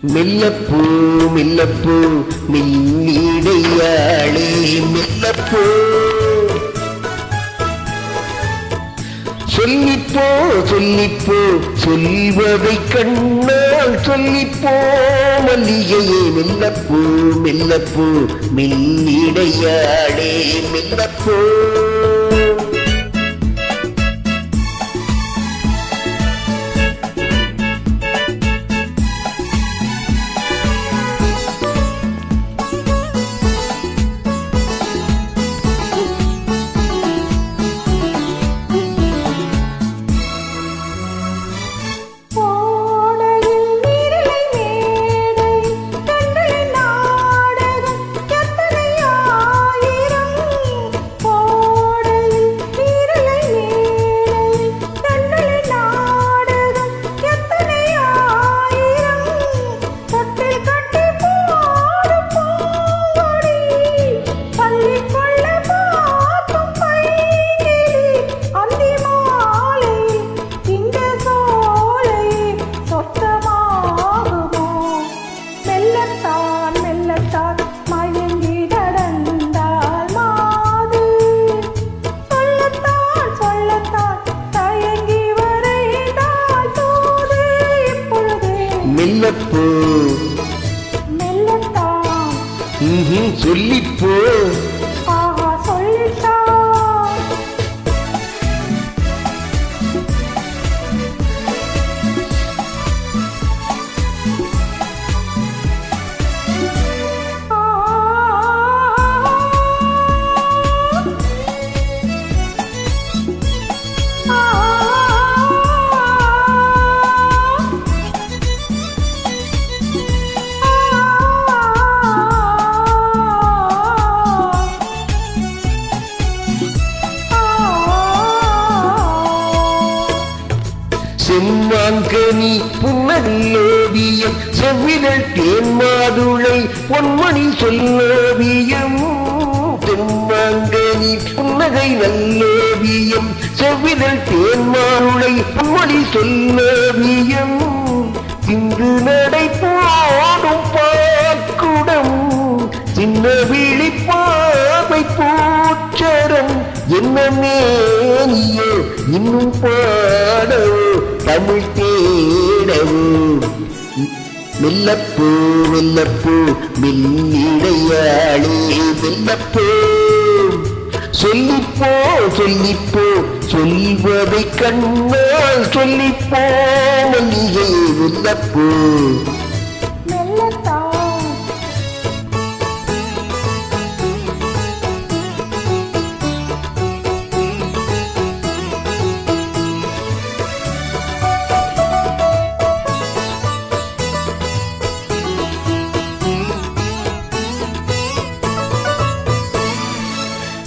மெல்லப்பூ மெல்லப்பூ மெல்லிடையாளே மெல்லப்பூ சொல்லிப்போ சொல்லிப்போ சொல்வதை கண்ணால் சொல்லிப்போ மல்லிகையே மெல்லப்பூ மெல்லப்பூ மெல்லிடையாளே மெல்லப்பூ மெல்லப்போ மெல்லத்தான் சொல்லிப்போ சொல்லிட்டா செம்மாங்கனி புன்னல்லோவியம் செவ்விதழ் தேன்மாதுளை பொன்மணி சொல்லோவியம் செம்மாங்கனி புன்னகை நல்லோவியம் செவ்விதழ் தேன்மாதுளை பொன்மணி சொல்லோவியம் இங்கு நடை போடும் பாக்குடம் சின்ன விழிப்பாவை பூச்சரம் என்ன மேனியோ இன்னும் பாடவோ தமிழ் தேடவோ மெல்லப்பூ மெல்லப்பூ மெல்லிடையாளே மெல்லப்பூ சொல்லிப்போ சொல்லிப்போ சொல்வதை கண்ணால் சொல்லிப்போ மல்லிகை மெல்லப்பூ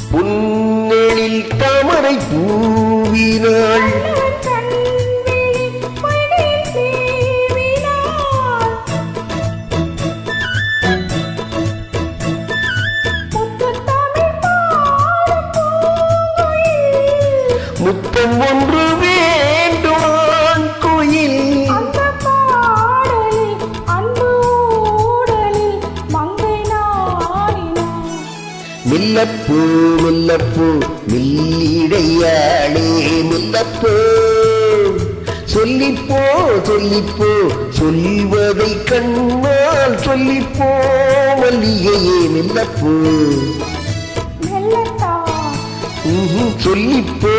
புன்னெழில் தாமரை பூவினாள் முத்தம் ஒன்று வேண்டுமான் கோயில் மெல்லப்பூ மெல்லப்பூ மெல்லிடையாளே மெல்லப்பூ சொல்லிப்போ சொல்லிப்போ சொல்வதை கண்ணால் சொல்லிப்போ மல்லிகையே மெல்லப்பூ சொல்லிப்போ